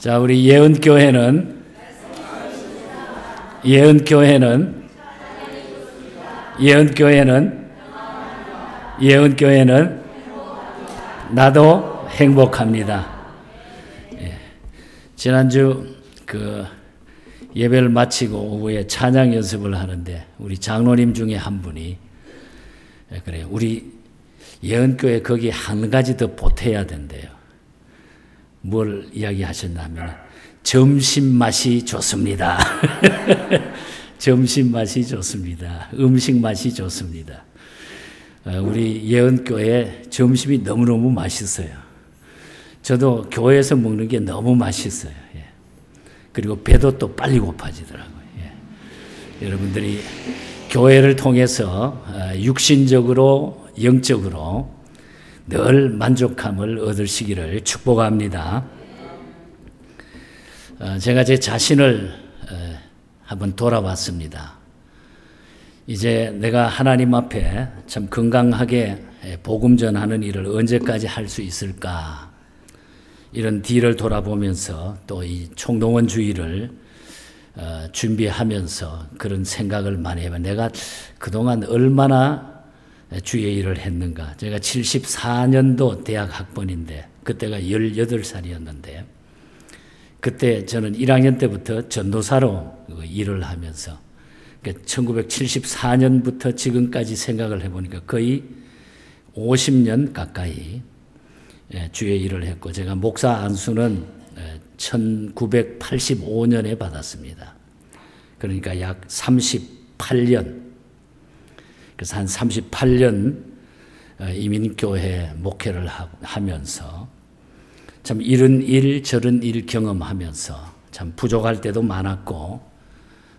자, 우리 예은교회는 나도 행복합니다. 예. 지난주 예배를 마치고 오후에 찬양 연습을 하는데 우리 장로님 중에 한 분이 그래요. 우리 예은교회 거기 한 가지 더 보태야 된대요. 뭘 이야기하셨냐면 점심 맛이 좋습니다. 점심 맛이 좋습니다. 음식 맛이 좋습니다. 우리 예은교회 점심이 너무너무 맛있어요. 저도 교회에서 먹는 게 너무 맛있어요. 예. 그리고 배도 또 빨리 고파지더라고요. 예. 여러분들이 교회를 통해서 육신적으로 영적으로 늘 만족함을 얻으시기를 축복합니다. 제가 제 자신을 한번 돌아봤습니다. 이제 내가 하나님 앞에 참 건강하게 복음 전하는 일을 언제까지 할 수 있을까? 이런 뒤를 돌아보면서 또 이 총동원 주의를 준비하면서 그런 생각을 많이 해봐요. 내가 그동안 얼마나 주의 일을 했는가. 제가 74년도 대학 학번인데 그때가 18살이었는데 그때 저는 1학년 때부터 전도사로 일을 하면서 1974년부터 지금까지 생각을 해보니까 거의 50년 가까이 주의 일을 했고 제가 목사 안수는 1985년에 받았습니다. 그러니까 약 38년. 그래서 한 38년 이민교회 목회를 하면서 참 이런 일 저런 일 경험하면서 참 부족할 때도 많았고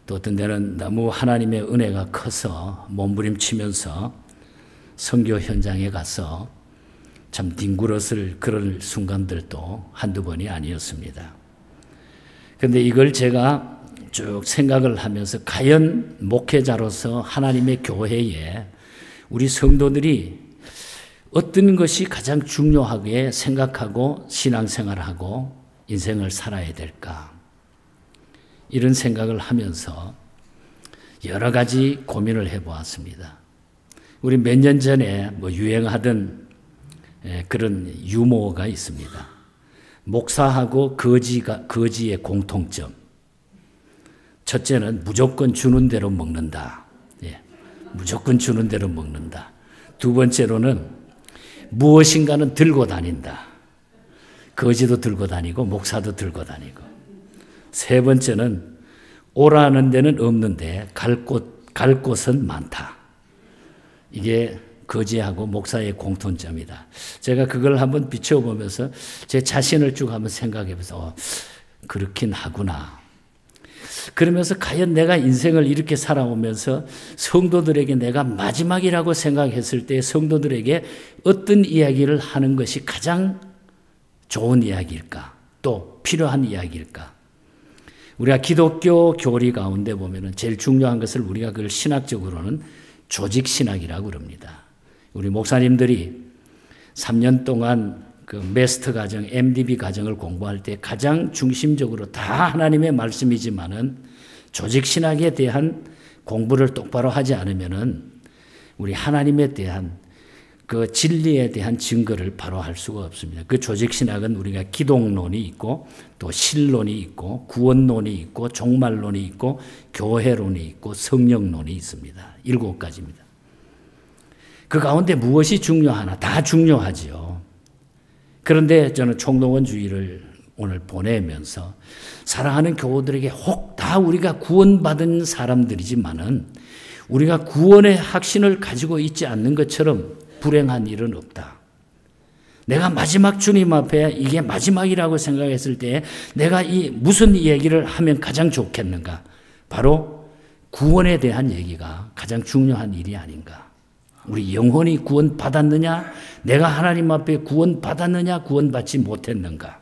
또 어떤 때는 너무 하나님의 은혜가 커서 몸부림치면서 선교 현장에 가서 참 뒹굴었을 그런 순간들도 한두 번이 아니었습니다. 그런데 이걸 제가 쭉 생각을 하면서 과연 목회자로서 하나님의 교회에 우리 성도들이 어떤 것이 가장 중요하게 생각하고 신앙생활하고 인생을 살아야 될까? 이런 생각을 하면서 여러 가지 고민을 해보았습니다. 우리 몇 년 전에 유행하던 그런 유머가 있습니다. 목사하고 거지의 공통점. 첫째는 무조건 주는 대로 먹는다. 예, 무조건 주는 대로 먹는다. 두 번째로는 무엇인가는 들고 다닌다. 거지도 들고 다니고 목사도 들고 다니고. 세 번째는 오라는 데는 없는데 갈 곳은 많다. 이게 거지하고 목사의 공통점이다. 제가 그걸 한번 비춰보면서 제 자신을 쭉 한번 생각해보면서 그렇긴 하구나. 그러면서 과연 내가 인생을 이렇게 살아오면서 성도들에게 내가 마지막이라고 생각했을 때 성도들에게 어떤 이야기를 하는 것이 가장 좋은 이야기일까? 또 필요한 이야기일까? 우리가 기독교 교리 가운데 보면은 제일 중요한 것을 우리가 그걸 신학적으로는 조직신학이라고 그럽니다. 우리 목사님들이 3년 동안 그 메스터 과정, MDB 과정을 공부할 때 가장 중심적으로 다 하나님의 말씀이지만은 조직신학에 대한 공부를 똑바로 하지 않으면은 우리 하나님에 대한 그 진리에 대한 증거를 바로 할 수가 없습니다. 그 조직신학은 우리가 기독론이 있고 또 신론이 있고 구원론이 있고 종말론이 있고 교회론이 있고 성령론이 있습니다. 7가지입니다. 그 가운데 무엇이 중요하나? 다 중요하지요. 그런데 저는 총동원주의를 오늘 보내면서 사랑하는 교우들에게 혹 다 우리가 구원받은 사람들이지만은 우리가 구원의 확신을 가지고 있지 않는 것처럼 불행한 일은 없다. 내가 마지막 주님 앞에 이게 마지막이라고 생각했을 때 내가 이 무슨 얘기를 하면 가장 좋겠는가? 바로 구원에 대한 얘기가 가장 중요한 일이 아닌가? 우리 영혼이 구원받았느냐? 내가 하나님 앞에 구원받았느냐? 구원받지 못했는가?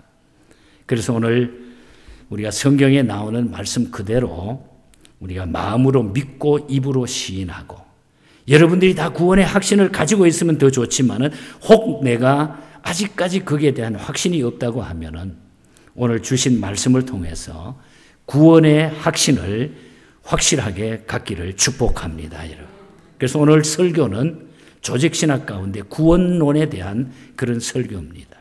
그래서 오늘 우리가 성경에 나오는 말씀 그대로 우리가 마음으로 믿고 입으로 시인하고 여러분들이 다 구원의 확신을 가지고 있으면 더 좋지만은 혹 내가 아직까지 거기에 대한 확신이 없다고 하면은 오늘 주신 말씀을 통해서 구원의 확신을 확실하게 갖기를 축복합니다, 여러분. 그래서 오늘 설교는 조직신학 가운데 구원론에 대한 그런 설교입니다.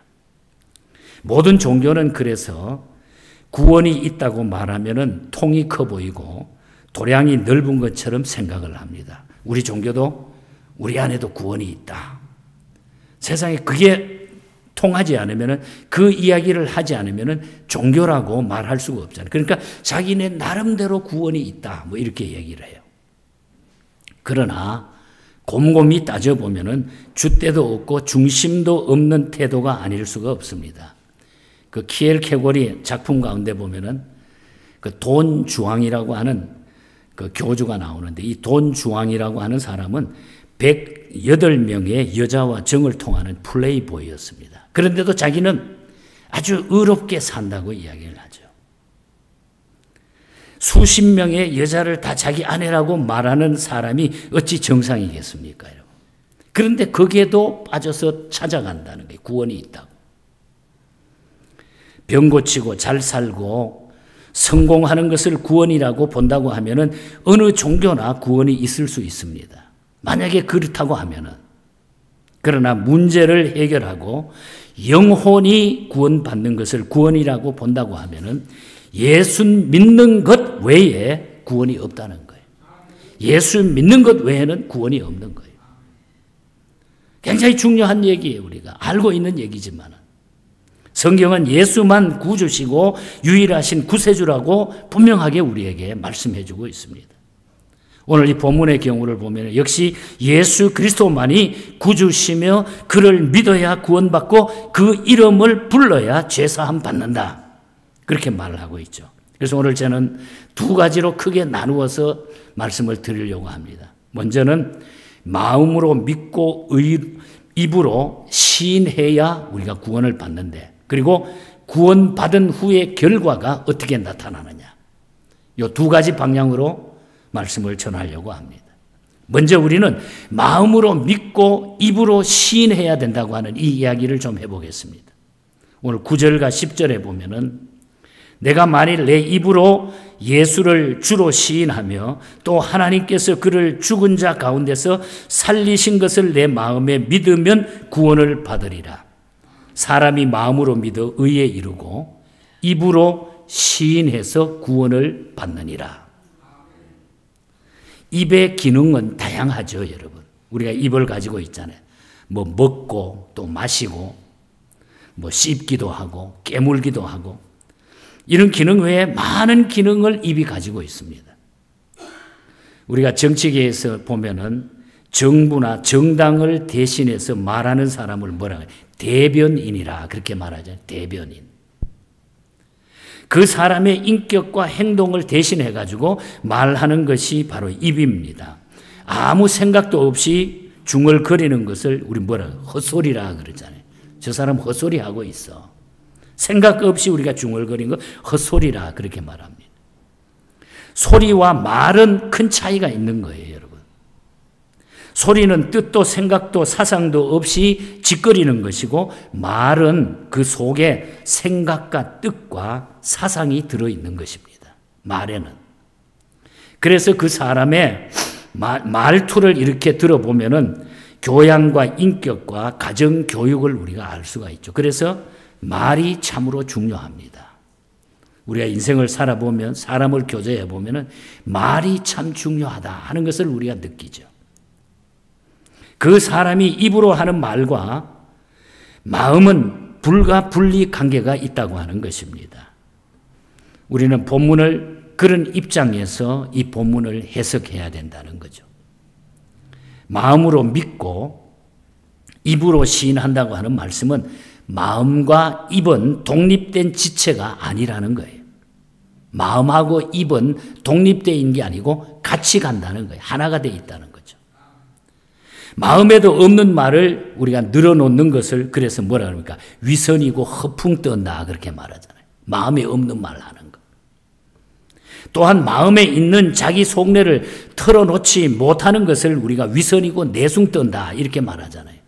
모든 종교는 그래서 구원이 있다고 말하면은 통이 커 보이고 도량이 넓은 것처럼 생각을 합니다. 우리 종교도 우리 안에도 구원이 있다. 세상에 그게 통하지 않으면은 그 이야기를 하지 않으면은 종교라고 말할 수가 없잖아요. 그러니까 자기네 나름대로 구원이 있다. 뭐 이렇게 얘기를 해요. 그러나 곰곰이 따져보면은 줏대도 없고 중심도 없는 태도가 아닐 수가 없습니다. 그 키엘 케골이 작품 가운데 보면은 그 돈 주왕이라고 하는 그 교주가 나오는데 이 돈 주왕이라고 하는 사람은 108명의 여자와 정을 통하는 플레이보이였습니다. 그런데도 자기는 아주 의롭게 산다고 이야기를 하죠. 수십 명의 여자를 다 자기 아내라고 말하는 사람이 어찌 정상이겠습니까, 여러분? 그런데 거기에도 빠져서 찾아간다는 게 구원이 있다고. 병 고치고 잘 살고 성공하는 것을 구원이라고 본다고 하면은 어느 종교나 구원이 있을 수 있습니다. 만약에 그렇다고 하면은. 그러나 문제를 해결하고 영혼이 구원받는 것을 구원이라고 본다고 하면은 예수 믿는 것 외에 구원이 없다는 거예요. 예수 믿는 것 외에는 구원이 없는 거예요. 굉장히 중요한 얘기예요. 우리가 알고 있는 얘기지만 성경은 예수만 구주시고 유일하신 구세주라고 분명하게 우리에게 말씀해 주고 있습니다. 오늘 이 본문의 경우를 보면 역시 예수 그리스도만이 구주시며 그를 믿어야 구원받고 그 이름을 불러야 죄사함 받는다. 그렇게 말을 하고 있죠. 그래서 오늘 저는 두 가지로 크게 나누어서 말씀을 드리려고 합니다. 먼저는 마음으로 믿고 입으로 시인해야 우리가 구원을 받는데, 그리고 구원받은 후의 결과가 어떻게 나타나느냐. 이 두 가지 방향으로 말씀을 전하려고 합니다. 먼저 우리는 마음으로 믿고 입으로 시인해야 된다고 하는 이 이야기를 좀 해보겠습니다. 오늘 9절과 10절에 보면은 내가 만일 내 입으로 예수를 주로 시인하며 또 하나님께서 그를 죽은 자 가운데서 살리신 것을 내 마음에 믿으면 구원을 받으리라. 사람이 마음으로 믿어 의에 이르고 입으로 시인해서 구원을 받느니라. 입의 기능은 다양하죠, 여러분. 우리가 입을 가지고 있잖아요. 뭐 먹고 또 마시고 뭐 씹기도 하고 깨물기도 하고 이런 기능 외에 많은 기능을 입이 가지고 있습니다. 우리가 정치계에서 보면은 정부나 정당을 대신해서 말하는 사람을 뭐라고 해요? 대변인이라 그렇게 말하죠. 대변인. 그 사람의 인격과 행동을 대신해 가지고 말하는 것이 바로 입입니다. 아무 생각도 없이 중얼거리는 것을 우리 뭐라고 헛소리라 그러잖아요. 저 사람 헛소리 하고 있어. 생각 없이 우리가 중얼거리는 거 헛소리라 그렇게 말합니다. 소리와 말은 큰 차이가 있는 거예요, 여러분. 소리는 뜻도 생각도 사상도 없이 짓거리는 것이고 말은 그 속에 생각과 뜻과 사상이 들어있는 것입니다. 말에는. 그래서 그 사람의 말투를 이렇게 들어보면은 교양과 인격과 가정 교육을 우리가 알 수가 있죠. 그래서 말이 참으로 중요합니다. 우리가 인생을 살아보면 사람을 교제해 보면은 말이 참 중요하다 하는 것을 우리가 느끼죠. 그 사람이 입으로 하는 말과 마음은 불가분리 관계가 있다고 하는 것입니다. 우리는 본문을 그런 입장에서 이 본문을 해석해야 된다는 거죠. 마음으로 믿고 입으로 시인한다고 하는 말씀은 마음과 입은 독립된 지체가 아니라는 거예요. 마음하고 입은 독립되어 있는 게 아니고 같이 간다는 거예요. 하나가 되어 있다는 거죠. 마음에도 없는 말을 우리가 늘어놓는 것을 그래서 뭐라 그럽니까? 위선이고 허풍 떤다 그렇게 말하잖아요. 마음에 없는 말 하는 거. 또한 마음에 있는 자기 속내를 털어놓지 못하는 것을 우리가 위선이고 내숭 떤다 이렇게 말하잖아요.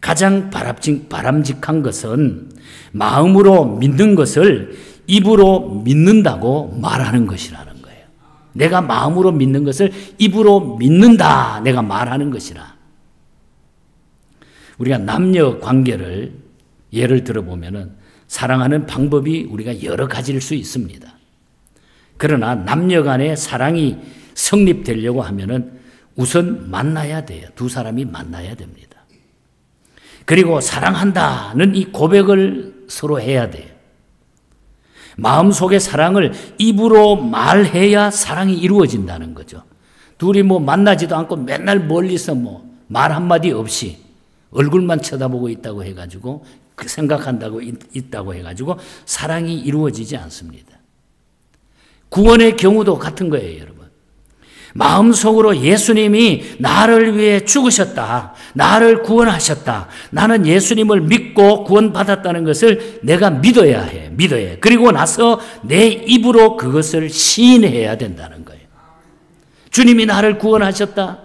가장 바람직한 것은 마음으로 믿는 것을 입으로 믿는다고 말하는 것이라는 거예요. 내가 마음으로 믿는 것을 입으로 믿는다. 내가 말하는 것이라. 우리가 남녀 관계를 예를 들어보면 사랑하는 방법이 우리가 여러 가지일 수 있습니다. 그러나 남녀 간의 사랑이 성립되려고 하면은 우선 만나야 돼요. 두 사람이 만나야 됩니다. 그리고 사랑한다는 이 고백을 서로 해야 돼요. 마음속의 사랑을 입으로 말해야 사랑이 이루어진다는 거죠. 둘이 만나지도 않고 맨날 멀리서 말 한마디 없이 얼굴만 쳐다보고 있다고 해가지고 생각한다고 있다고 해가지고 사랑이 이루어지지 않습니다. 구원의 경우도 같은 거예요, 여러분. 마음속으로 예수님이 나를 위해 죽으셨다. 나를 구원하셨다. 나는 예수님을 믿고 구원받았다는 것을 내가 믿어야 해. 그리고 나서 내 입으로 그것을 시인해야 된다는 거예요. 주님이 나를 구원하셨다.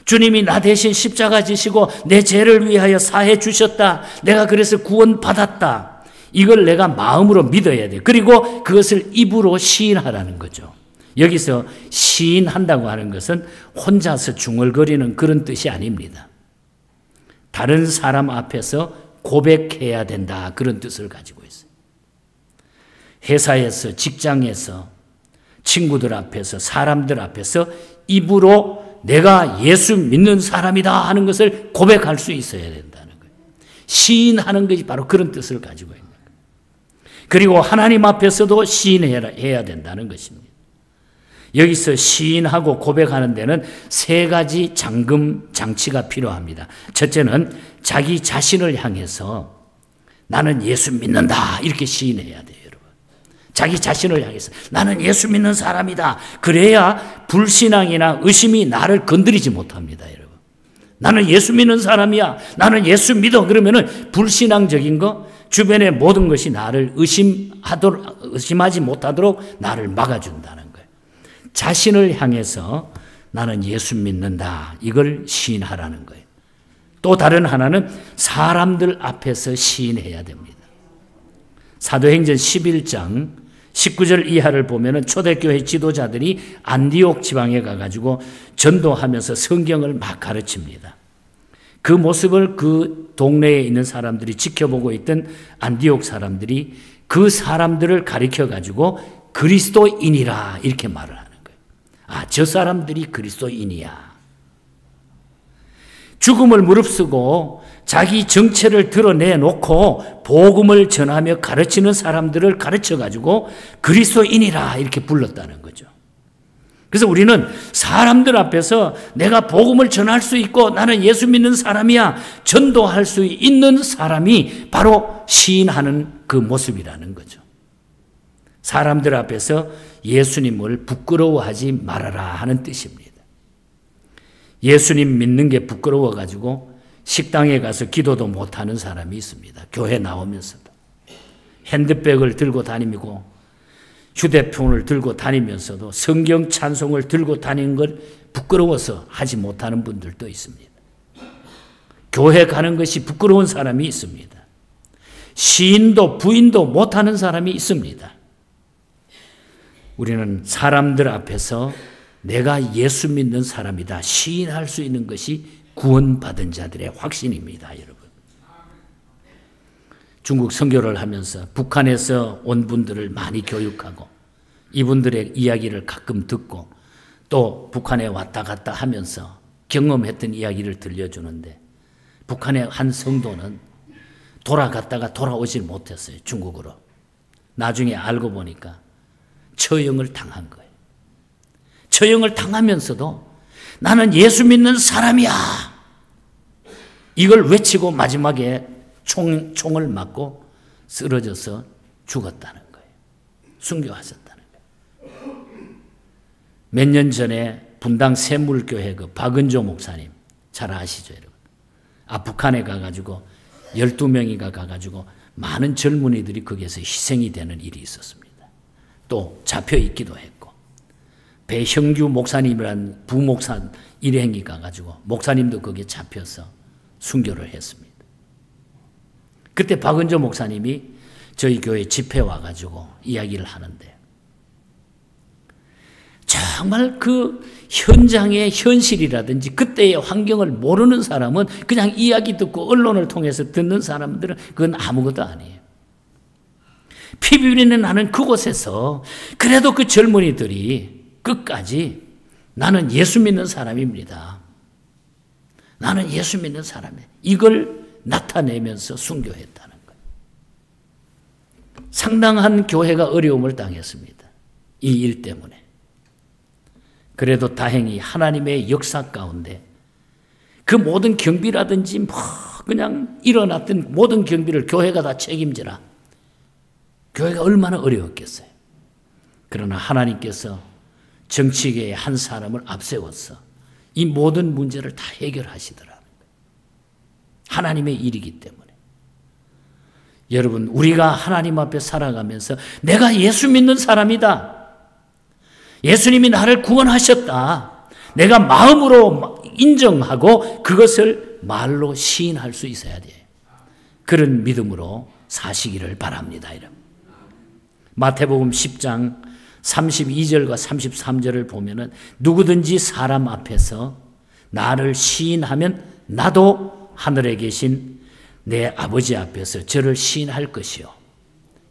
주님이 나 대신 십자가 지시고 내 죄를 위하여 사해 주셨다. 내가 그래서 구원받았다. 이걸 내가 마음으로 믿어야 돼. 그리고 그것을 입으로 시인하라는 거죠. 여기서 시인한다고 하는 것은 혼자서 중얼거리는 그런 뜻이 아닙니다. 다른 사람 앞에서 고백해야 된다. 그런 뜻을 가지고 있어요. 회사에서, 직장에서, 친구들 앞에서, 사람들 앞에서 입으로 내가 예수 믿는 사람이다 하는 것을 고백할 수 있어야 된다는 거예요. 시인하는 것이 바로 그런 뜻을 가지고 있는 거예요. 그리고 하나님 앞에서도 시인해야 된다는 것입니다. 여기서 시인하고 고백하는 데는 세 가지 장치가 필요합니다. 첫째는 자기 자신을 향해서 나는 예수 믿는다 이렇게 시인해야 돼요, 여러분. 자기 자신을 향해서 나는 예수 믿는 사람이다. 그래야 불신앙이나 의심이 나를 건드리지 못합니다, 여러분. 나는 예수 믿는 사람이야. 나는 예수 믿어. 그러면은 불신앙적인 거, 주변의 모든 것이 나를 의심하지 못하도록 나를 막아준다는 거예요. 자신을 향해서 나는 예수 믿는다. 이걸 시인하라는 거예요. 또 다른 하나는 사람들 앞에서 시인해야 됩니다. 사도행전 11장 19절 이하를 보면은 초대교회 지도자들이 안디옥 지방에 가가지고 전도하면서 성경을 막 가르칩니다. 그 모습을 그 동네에 있는 사람들이 지켜보고 있던 안디옥 사람들이 그 사람들을 가리켜가지고 그리스도인이라 이렇게 말을 하는 거예요. 아, 저 사람들이 그리스도인이야. 죽음을 무릅쓰고 자기 정체를 드러내놓고 복음을 전하며 가르치는 사람들을 가르쳐가지고 그리스도인이라 이렇게 불렀다는 거죠. 그래서 우리는 사람들 앞에서 내가 복음을 전할 수 있고 나는 예수 믿는 사람이야 전도할 수 있는 사람이 바로 시인하는 그 모습이라는 거죠. 사람들 앞에서 예수님을 부끄러워하지 말아라 하는 뜻입니다. 예수님 믿는 게 부끄러워가지고 식당에 가서 기도도 못하는 사람이 있습니다. 교회 나오면서도. 핸드백을 들고 다니고 휴대폰을 들고 다니면서도 성경 찬송을 들고 다니는 걸 부끄러워서 하지 못하는 분들도 있습니다. 교회 가는 것이 부끄러운 사람이 있습니다. 시인도 부인도 못하는 사람이 있습니다. 우리는 사람들 앞에서 내가 예수 믿는 사람이다 시인할 수 있는 것이 구원받은 자들의 확신입니다, 여러분. 중국 선교를 하면서 북한에서 온 분들을 많이 교육하고 이분들의 이야기를 가끔 듣고 또 북한에 왔다 갔다 하면서 경험했던 이야기를 들려주는데 북한의 한 성도는 돌아갔다가 돌아오질 못했어요, 중국으로. 나중에 알고 보니까 처형을 당한 거예요. 처형을 당하면서도 나는 예수 믿는 사람이야. 이걸 외치고 마지막에 총을 맞고 쓰러져서 죽었다는 거예요. 순교하셨다는 거예요. 몇 년 전에 분당 샘물교회 그 박은조 목사님 잘 아시죠, 여러분? 북한에 가가지고 12명이가 가가지고 많은 젊은이들이 거기에서 희생이 되는 일이 있었습니다. 또 잡혀 있기도 했고 배형규 목사님이라는 부목사 일행이 가가지고 목사님도 거기에 잡혀서 순교를 했습니다. 그때 박은조 목사님이 저희 교회 집회 와가지고 이야기를 하는데 정말 그 현장의 현실이라든지 그때의 환경을 모르는 사람은 그냥 이야기 듣고 언론을 통해서 듣는 사람들은 그건 아무것도 아니에요. 피부리는 나는 그곳에서 그래도 그 젊은이들이 끝까지 나는 예수 믿는 사람입니다. 나는 예수 믿는 사람이에요. 이걸 나타내면서 순교했다는 거예요. 상당한 교회가 어려움을 당했습니다. 이 일 때문에. 그래도 다행히 하나님의 역사 가운데 그 모든 경비라든지 그냥 일어났던 모든 경비를 교회가 다 책임지라. 교회가 얼마나 어려웠겠어요. 그러나 하나님께서 정치계의 한 사람을 앞세워서 이 모든 문제를 다 해결하시더라고요. 하나님의 일이기 때문에. 여러분, 우리가 하나님 앞에 살아가면서 내가 예수 믿는 사람이다. 예수님이 나를 구원하셨다. 내가 마음으로 인정하고 그것을 말로 시인할 수 있어야 돼요. 그런 믿음으로 사시기를 바랍니다. 여러분. 마태복음 10장 32절과 33절을 보면은 누구든지 사람 앞에서 나를 시인하면 나도 하늘에 계신 내 아버지 앞에서 저를 시인할 것이요.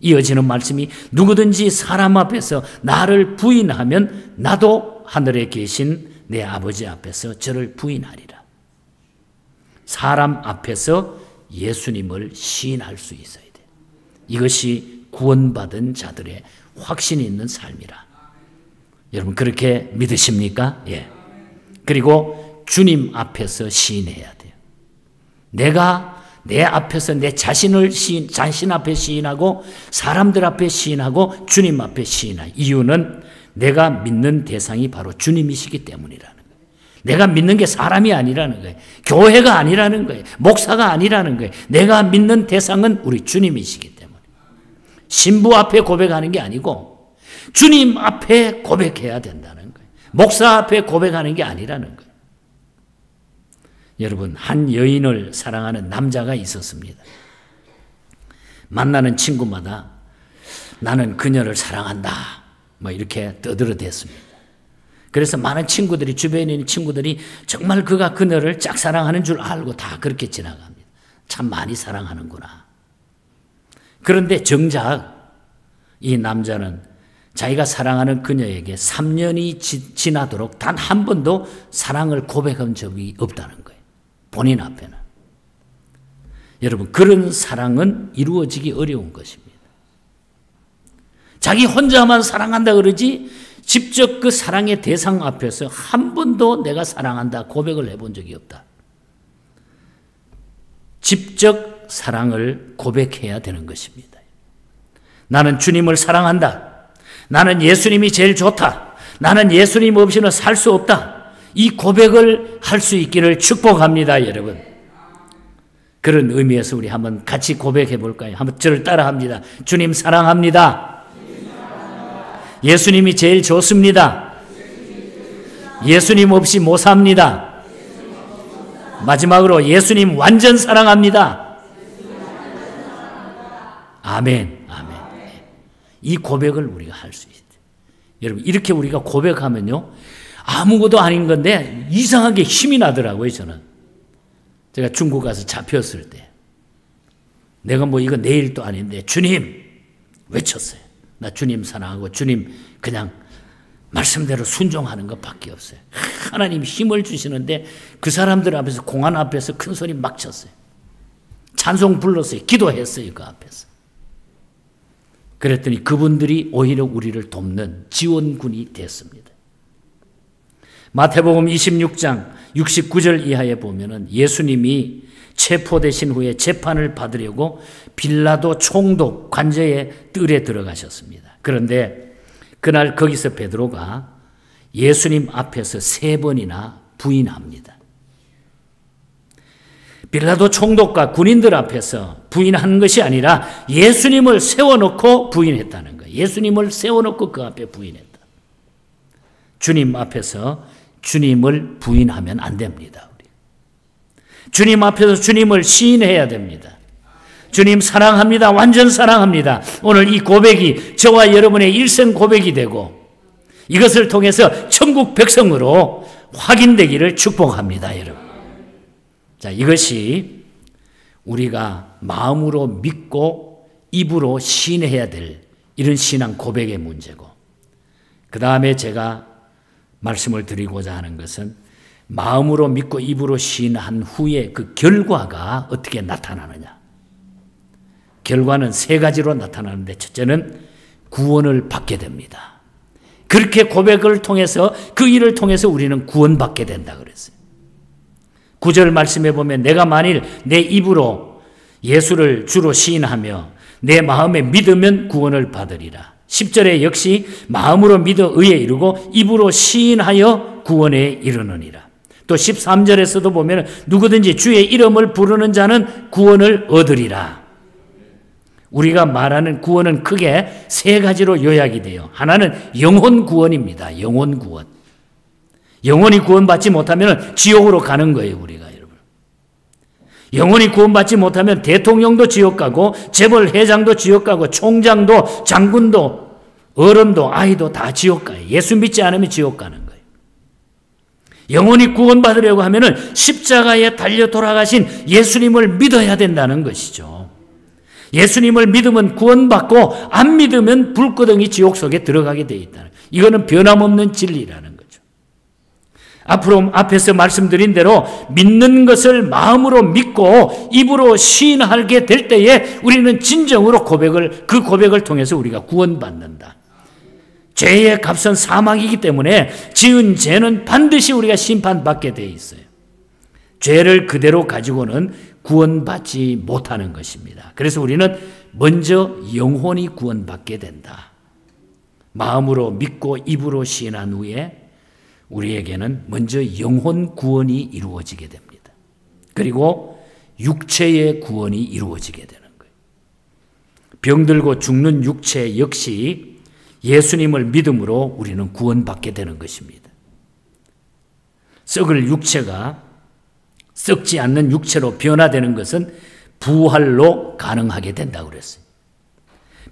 이어지는 말씀이 누구든지 사람 앞에서 나를 부인하면 나도 하늘에 계신 내 아버지 앞에서 저를 부인하리라. 사람 앞에서 예수님을 시인할 수 있어야 돼. 이것이 구원받은 자들의 확신이 있는 삶이라. 여러분 그렇게 믿으십니까? 예. 그리고 주님 앞에서 시인해야 돼요. 내가 내 앞에서 내 자신을 자신 앞에 시인하고 사람들 앞에 시인하고 주님 앞에 시인할 이유는 내가 믿는 대상이 바로 주님이시기 때문이라는 거예요. 내가 믿는 게 사람이 아니라는 거예요. 교회가 아니라는 거예요. 목사가 아니라는 거예요. 내가 믿는 대상은 우리 주님이시기 때문에. 신부 앞에 고백하는 게 아니고 주님 앞에 고백해야 된다는 거예요. 목사 앞에 고백하는 게 아니라는 거예요. 여러분, 한 여인을 사랑하는 남자가 있었습니다. 만나는 친구마다 나는 그녀를 사랑한다. 뭐 이렇게 떠들어댔습니다. 그래서 많은 친구들이, 주변에 있는 친구들이 정말 그가 그녀를 짝사랑하는 줄 알고 다 그렇게 지나갑니다. 참 많이 사랑하는구나. 그런데 정작 이 남자는 자기가 사랑하는 그녀에게 3년이 지나도록 단 한 번도 사랑을 고백한 적이 없다는 거예요. 본인 앞에는. 여러분, 그런 사랑은 이루어지기 어려운 것입니다. 자기 혼자만 사랑한다 그러지 직접 그 사랑의 대상 앞에서 한 번도 내가 사랑한다 고백을 해본 적이 없다. 직접 사랑을 고백해야 되는 것입니다. 나는 주님을 사랑한다. 나는 예수님이 제일 좋다. 나는 예수님 없이는 살 수 없다. 이 고백을 할 수 있기를 축복합니다, 여러분. 그런 의미에서 우리 한번 같이 고백해 볼까요? 한번 저를 따라 합니다. 주님 사랑합니다. 예수님이 제일 좋습니다. 예수님 없이 못 삽니다. 마지막으로 예수님 완전 사랑합니다. 아멘, 아멘. 이 고백을 우리가 할 수 있어요. 여러분, 이렇게 우리가 고백하면요, 아무것도 아닌 건데 이상하게 힘이 나더라고요. 저는 제가 중국 가서 잡혔을 때 내가 뭐 이거 내 일도 아닌데 주님 외쳤어요. 나 주님 사랑하고 주님 그냥 말씀대로 순종하는 것밖에 없어요. 하나님 힘을 주시는데 그 사람들 앞에서, 공안 앞에서 큰 소리 막 쳤어요. 찬송 불렀어요. 기도했어요. 그 앞에서. 그랬더니 그분들이 오히려 우리를 돕는 지원군이 됐습니다. 마태복음 26장 69절 이하에 보면은 예수님이 체포되신 후에 재판을 받으려고 빌라도 총독 관저의 뜰에 들어가셨습니다. 그런데 그날 거기서 베드로가 예수님 앞에서 3번이나 부인합니다. 빌라도 총독과 군인들 앞에서 부인한 것이 아니라 예수님을 세워놓고 부인했다는 거예요. 예수님을 세워놓고 그 앞에 부인했다. 주님 앞에서 주님을 부인하면 안 됩니다. 우리. 주님 앞에서 주님을 시인해야 됩니다. 주님 사랑합니다. 완전 사랑합니다. 오늘 이 고백이 저와 여러분의 일생 고백이 되고 이것을 통해서 천국 백성으로 확인되기를 축복합니다, 여러분. 자, 이것이 우리가 마음으로 믿고 입으로 시인해야 될 이런 신앙 고백의 문제고, 그 다음에 제가 말씀을 드리고자 하는 것은 마음으로 믿고 입으로 시인한 후에 그 결과가 어떻게 나타나느냐. 결과는 세 가지로 나타나는데, 첫째는 구원을 받게 됩니다. 그렇게 고백을 통해서, 그 일을 통해서 우리는 구원받게 된다 그랬어요. 9절 말씀해 보면 내가 만일 내 입으로 예수를 주로 시인하며 내 마음에 믿으면 구원을 받으리라. 10절에 역시 마음으로 믿어 의에 이르고 입으로 시인하여 구원에 이르느니라. 또 13절에서도 보면 누구든지 주의 이름을 부르는 자는 구원을 얻으리라. 우리가 말하는 구원은 크게 세 가지로 요약이 돼요. 하나는 영혼 구원입니다. 영혼 구원. 영혼이 구원받지 못하면 지옥으로 가는 거예요, 우리가 여러분. 영혼이 구원받지 못하면 대통령도 지옥 가고 재벌 회장도 지옥 가고 총장도 장군도 어른도 아이도 다 지옥 가요. 예수 믿지 않으면 지옥 가는 거예요. 영혼이 구원받으려고 하면은 십자가에 달려 돌아가신 예수님을 믿어야 된다는 것이죠. 예수님을 믿으면 구원받고 안 믿으면 불구덩이 지옥 속에 들어가게 되어 있다는, 이거는 변함없는 진리라는 거죠. 앞으로 앞에서 말씀드린 대로 믿는 것을 마음으로 믿고 입으로 시인하게 될 때에 우리는 진정으로 그 고백을 통해서 우리가 구원받는다. 죄의 값은 사망이기 때문에 지은 죄는 반드시 우리가 심판받게 되어 있어요. 죄를 그대로 가지고는 구원받지 못하는 것입니다. 그래서 우리는 먼저 영혼이 구원받게 된다. 마음으로 믿고 입으로 시인한 후에 우리에게는 먼저 영혼 구원이 이루어지게 됩니다. 그리고 육체의 구원이 이루어지게 되는 거예요. 병들고 죽는 육체 역시 예수님을 믿음으로 우리는 구원받게 되는 것입니다. 썩을 육체가 썩지 않는 육체로 변화되는 것은 부활로 가능하게 된다고 그랬어요.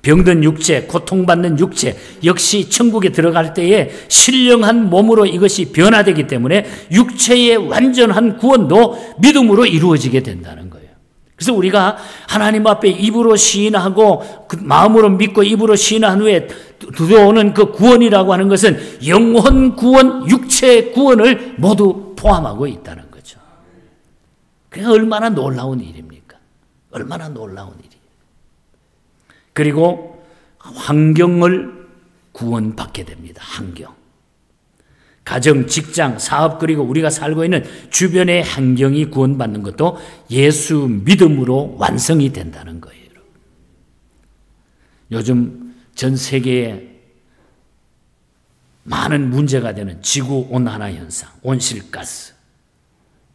병든 육체, 고통받는 육체 역시 천국에 들어갈 때에 신령한 몸으로 이것이 변화되기 때문에 육체의 완전한 구원도 믿음으로 이루어지게 된다는 거예요. 그래서 우리가 하나님 앞에 입으로 시인하고 마음으로 믿고 입으로 시인한 후에 들어오는 그 구원이라고 하는 것은 영혼 구원, 육체 구원을 모두 포함하고 있다는 거죠. 그게 얼마나 놀라운 일입니까? 얼마나 놀라운 일이에요. 그리고 환경을 구원받게 됩니다. 환경. 가정, 직장, 사업, 그리고 우리가 살고 있는 주변의 환경이 구원받는 것도 예수 믿음으로 완성이 된다는 거예요. 요즘 전 세계에 많은 문제가 되는 지구온난화 현상, 온실가스,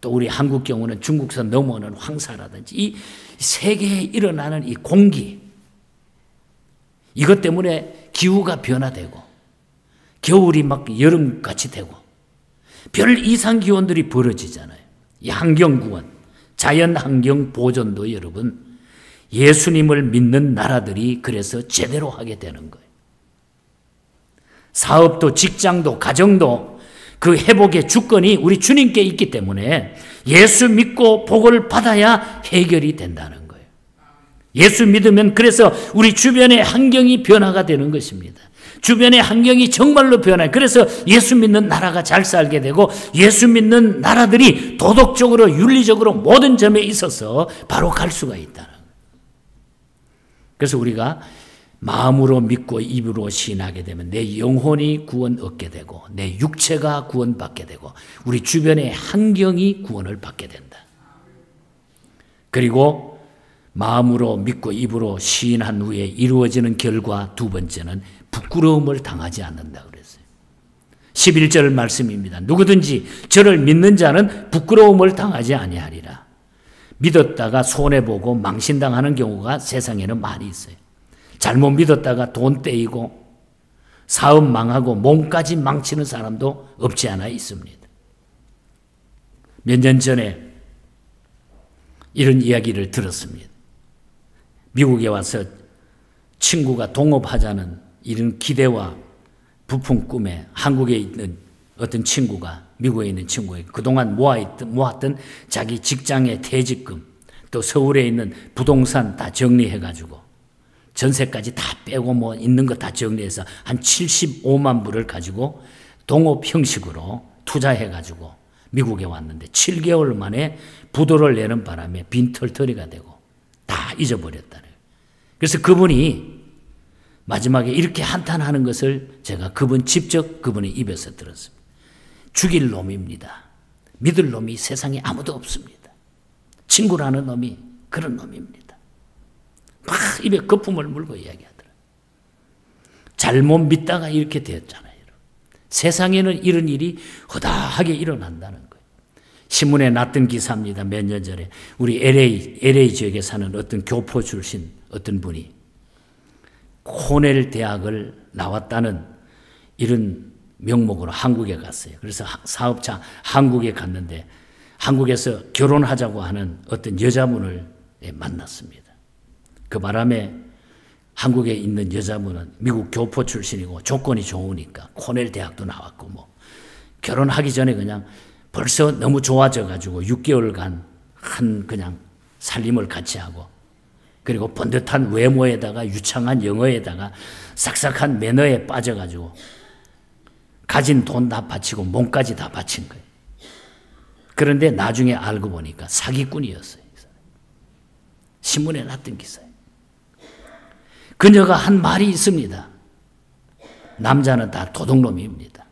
또 우리 한국 경우는 중국에서 넘어오는 황사라든지 이 세계에 일어나는 이 공기, 이것 때문에 기후가 변화되고 겨울이 막 여름같이 되고 별 이상 기온들이 벌어지잖아요. 이 환경구원, 자연환경 보존도 여러분 예수님을 믿는 나라들이 그래서 제대로 하게 되는 거예요. 사업도 직장도 가정도 그 회복의 주권이 우리 주님께 있기 때문에 예수 믿고 복을 받아야 해결이 된다는 거예요. 예수 믿으면 그래서 우리 주변의 환경이 변화가 되는 것입니다. 주변의 환경이 정말로 변화해요. 그래서 예수 믿는 나라가 잘 살게 되고 예수 믿는 나라들이 도덕적으로 윤리적으로 모든 점에 있어서 바로 갈 수가 있다는 거예요. 그래서 우리가 마음으로 믿고 입으로 시인하게 되면 내 영혼이 구원 얻게 되고 내 육체가 구원받게 되고 우리 주변의 환경이 구원을 받게 된다. 그리고 마음으로 믿고 입으로 시인한 후에 이루어지는 결과 두 번째는 부끄러움을 당하지 않는다 그랬어요. 11절 말씀입니다. 누구든지 저를 믿는 자는 부끄러움을 당하지 아니하리라. 믿었다가 손해보고 망신당하는 경우가 세상에는 많이 있어요. 잘못 믿었다가 돈 떼이고 사업 망하고 몸까지 망치는 사람도 없지 않아 있습니다. 몇 년 전에 이런 이야기를 들었습니다. 미국에 와서 친구가 동업하자는 이런 기대와 부푼 꿈에 한국에 있는 어떤 친구가, 미국에 있는 친구가 그동안 모았던 자기 직장의 퇴직금, 또 서울에 있는 부동산 다 정리해가지고 전세까지 다 빼고 뭐 있는 거 다 정리해서 한 75만 불을 가지고 동업 형식으로 투자해가지고 미국에 왔는데 7개월 만에 부도를 내는 바람에 빈털터리가 되고 다 잊어버렸다는 거예요. 그래서 그분이 마지막에 이렇게 한탄하는 것을 제가 직접 그분의 입에서 들었습니다. 죽일 놈입니다. 믿을 놈이 세상에 아무도 없습니다. 친구라는 놈이 그런 놈입니다. 막 입에 거품을 물고 이야기하더라고요. 잘못 믿다가 이렇게 되었잖아요. 세상에는 이런 일이 허다하게 일어난다는 거예요. 신문에 났던 기사입니다. 몇 년 전에 우리 LA 지역에 사는 어떤 교포 출신 어떤 분이 코넬 대학을 나왔다는 이런 명목으로 한국에 갔어요. 그래서 사업차 한국에 갔는데 한국에서 결혼하자고 하는 어떤 여자분을 만났습니다. 그 바람에 한국에 있는 여자분은 미국 교포 출신이고 조건이 좋으니까 코넬 대학도 나왔고 뭐 결혼하기 전에 그냥 벌써 너무 좋아져 가지고 6개월간 그냥 살림을 같이 하고 그리고 번듯한 외모에다가 유창한 영어에다가 싹싹한 매너에 빠져가지고 가진 돈 다 바치고 몸까지 다 바친 거예요. 그런데 나중에 알고 보니까 사기꾼이었어요. 신문에 났던 기사예요. 그녀가 한 말이 있습니다. 남자는 다 도둑놈입니다.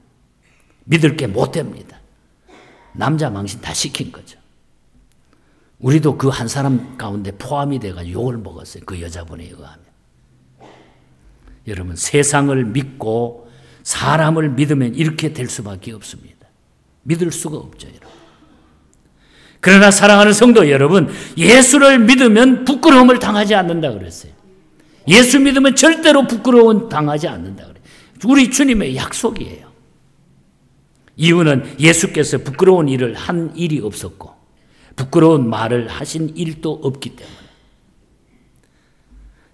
믿을 게 못 됩니다. 남자 망신 다 시킨 거죠. 우리도 그 한 사람 가운데 포함이 돼가지고 욕을 먹었어요. 그 여자분에 의하면. 여러분, 세상을 믿고 사람을 믿으면 이렇게 될 수밖에 없습니다. 믿을 수가 없죠, 여러분. 그러나 사랑하는 성도 여러분, 예수를 믿으면 부끄러움을 당하지 않는다 그랬어요. 예수 믿으면 절대로 부끄러움 당하지 않는다 그래요. 우리 주님의 약속이에요. 이유는 예수께서 부끄러운 일을 한 일이 없었고 부끄러운 말을 하신 일도 없기 때문에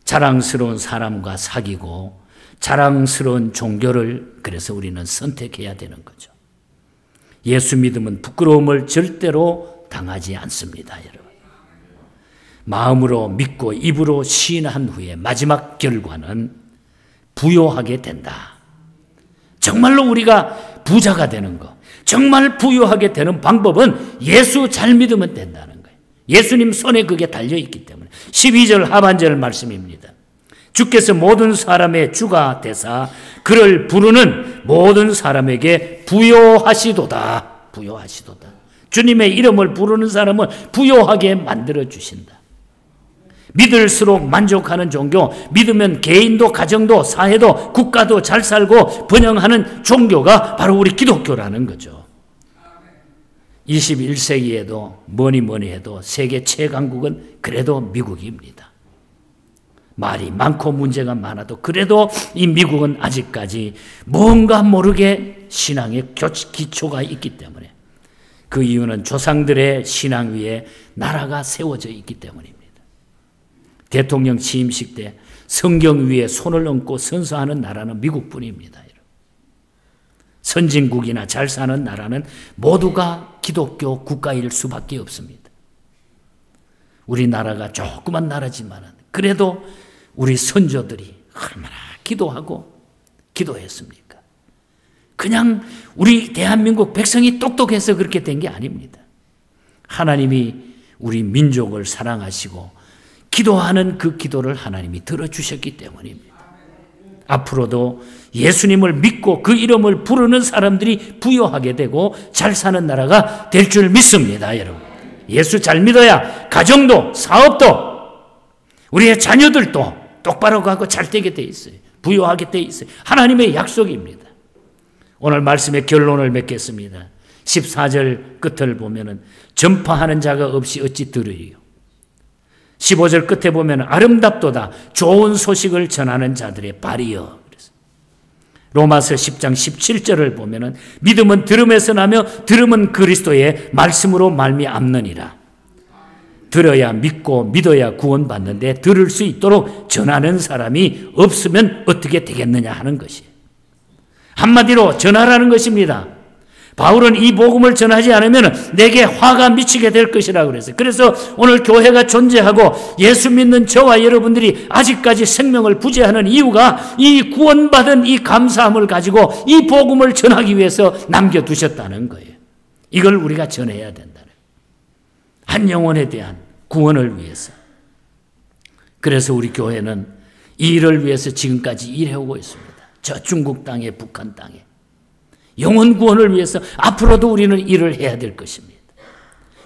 자랑스러운 사람과 사귀고 자랑스러운 종교를 그래서 우리는 선택해야 되는 거죠. 예수 믿으면 부끄러움을 절대로 당하지 않습니다, 여러분. 마음으로 믿고 입으로 시인한 후에 마지막 결과는 부요하게 된다. 정말로 우리가 부자가 되는 것, 정말 부유하게 되는 방법은 예수 잘 믿으면 된다는 거예요. 예수님 손에 그게 달려있기 때문에. 12절 하반절 말씀입니다. 주께서 모든 사람의 주가 되사 그를 부르는 모든 사람에게 부요하시도다. 부요하시도다. 주님의 이름을 부르는 사람은 부요하게 만들어주신다. 믿을수록 만족하는 종교, 믿으면 개인도 가정도 사회도 국가도 잘 살고 번영하는 종교가 바로 우리 기독교라는 거죠. 21세기에도 뭐니 해도 세계 최강국은 그래도 미국입니다. 말이 많고 문제가 많아도 그래도 이 미국은 아직까지 뭔가 모르게 신앙의 기초가 있기 때문에 그 이유는 조상들의 신앙 위에 나라가 세워져 있기 때문입니다. 대통령 취임식 때 성경 위에 손을 얹고 선서하는 나라는 미국뿐입니다. 선진국이나 잘 사는 나라는 모두가 기독교 국가일 수밖에 없습니다. 우리나라가 조그만 나라지만 그래도 우리 선조들이 얼마나 기도하고 기도했습니까? 그냥 우리 대한민국 백성이 똑똑해서 그렇게 된 게 아닙니다. 하나님이 우리 민족을 사랑하시고 기도하는 그 기도를 하나님이 들어주셨기 때문입니다. 앞으로도 예수님을 믿고 그 이름을 부르는 사람들이 부요하게 되고 잘 사는 나라가 될 줄 믿습니다, 여러분. 예수 잘 믿어야 가정도 사업도 우리의 자녀들도 똑바로 가고 잘 되게 돼 있어요. 부요하게 돼 있어요. 하나님의 약속입니다. 오늘 말씀의 결론을 맺겠습니다. 14절 끝을 보면은 전파하는 자가 없이 어찌 들으리요. 15절 끝에 보면 아름답도다 좋은 소식을 전하는 자들의 발이여. 로마서 10장 17절을 보면 믿음은 들음에서 나며 들음은 그리스도의 말씀으로 말미암느니라. 들어야 믿고 믿어야 구원받는데 들을 수 있도록 전하는 사람이 없으면 어떻게 되겠느냐 하는 것이에요. 한마디로 전하라는 것입니다. 바울은 이 복음을 전하지 않으면 내게 화가 미치게 될 것이라고 그랬어요. 그래서 오늘 교회가 존재하고 예수 믿는 저와 여러분들이 아직까지 생명을 부재하는 이유가 이 구원받은 이 감사함을 가지고 이 복음을 전하기 위해서 남겨두셨다는 거예요. 이걸 우리가 전해야 된다는 거예요. 한 영혼에 대한 구원을 위해서. 그래서 우리 교회는 이 일을 위해서 지금까지 일해오고 있습니다. 저 중국 땅에, 북한 땅에. 영혼 구원을 위해서 앞으로도 우리는 일을 해야 될 것입니다.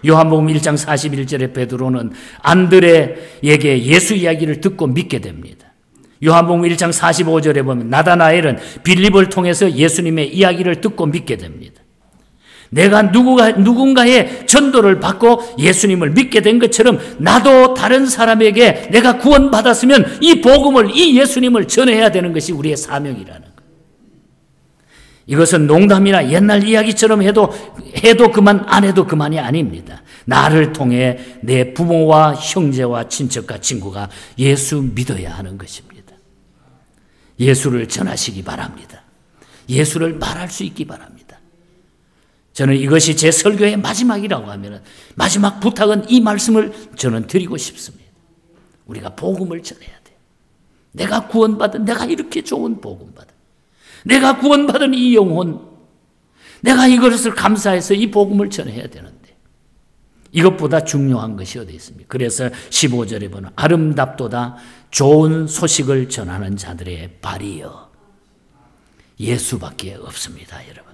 요한복음 1장 41절에 베드로는 안드레에게 예수 이야기를 듣고 믿게 됩니다. 요한복음 1장 45절에 보면 나다나엘은 빌립을 통해서 예수님의 이야기를 듣고 믿게 됩니다. 내가 누군가의 전도를 받고 예수님을 믿게 된 것처럼 나도 다른 사람에게 내가 구원받았으면 이 복음을, 이 예수님을 전해야 되는 것이 우리의 사명이라는 거예요. 이것은 농담이나 옛날 이야기처럼 해도 그만, 안 해도 그만이 아닙니다. 나를 통해 내 부모와 형제와 친척과 친구가 예수 믿어야 하는 것입니다. 예수를 전하시기 바랍니다. 예수를 말할 수 있기 바랍니다. 저는 이것이 제 설교의 마지막이라고 하면 마지막 부탁은 이 말씀을 저는 드리고 싶습니다. 우리가 복음을 전해야 돼요. 내가 구원받은, 내가 이렇게 좋은 복음받은, 내가 구원받은 이 영혼, 내가 이것을 감사해서 이 복음을 전해야 되는데 이것보다 중요한 것이 어디 있습니까? 그래서 15절에 보면 아름답도다 좋은 소식을 전하는 자들의 발이여. 예수밖에 없습니다, 여러분.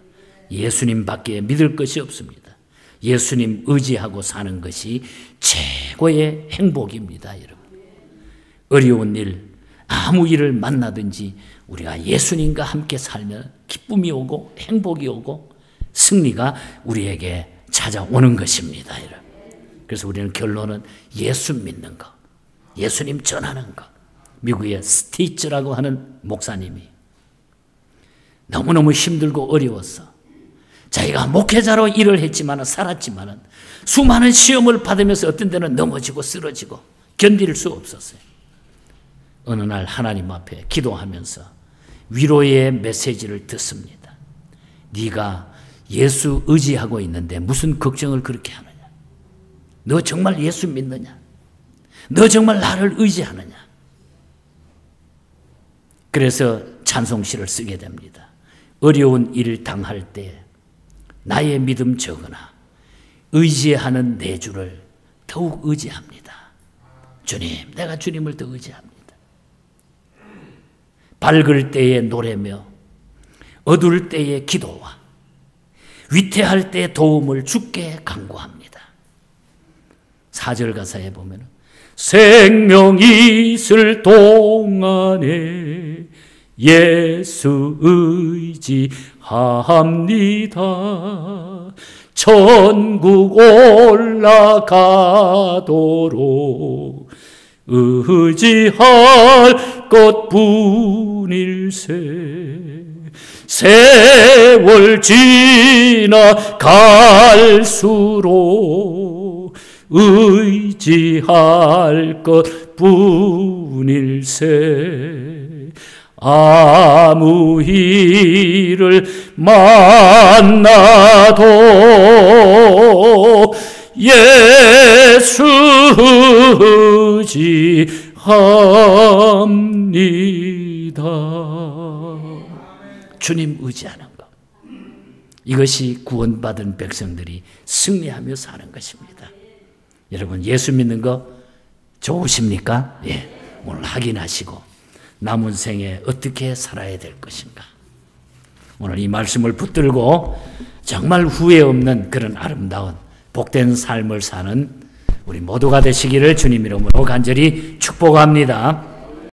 예수님밖에 믿을 것이 없습니다. 예수님 의지하고 사는 것이 최고의 행복입니다, 여러분. 어려운 일, 아무 일을 만나든지 우리가 예수님과 함께 살면 기쁨이 오고 행복이 오고 승리가 우리에게 찾아오는 것입니다, 여러분. 그래서 우리는 결론은 예수 믿는 것, 예수님 전하는 것. 미국의 스티츠라고 하는 목사님이 너무너무 힘들고 어려웠어. 자기가 목회자로 일을 했지만 살았지만 수많은 시험을 받으면서 어떤 데는 넘어지고 쓰러지고 견딜 수 없었어요. 어느 날 하나님 앞에 기도하면서 위로의 메시지를 듣습니다. 네가 예수 의지하고 있는데 무슨 걱정을 그렇게 하느냐? 너 정말 예수 믿느냐? 너 정말 나를 의지하느냐? 그래서 찬송시를 쓰게 됩니다. 어려운 일을 당할 때 나의 믿음 적으나 의지하는 내 주를 더욱 의지합니다. 주님, 내가 주님을 더 의지합니다. 밝을 때에 노래며 어두울 때에 기도와 위태할 때 도움을 주께 간구합니다. 4절 가사에 보면 생명이 있을 동안에 예수 의지합니다. 천국 올라가도록 의지할 것뿐일세. 세월 지나갈수록 의지할 것뿐일세. 아무 일을 만나도 예수 의지합니다. 주님 의지하는 것, 이것이 구원받은 백성들이 승리하며 사는 것입니다. 여러분, 예수 믿는 거 좋으십니까? 예, 오늘 확인하시고 남은 생에 어떻게 살아야 될 것인가. 오늘 이 말씀을 붙들고 정말 후회 없는 그런 아름다운 복된 삶을 사는 우리 모두가 되시기를 주님 이름으로 간절히 축복합니다.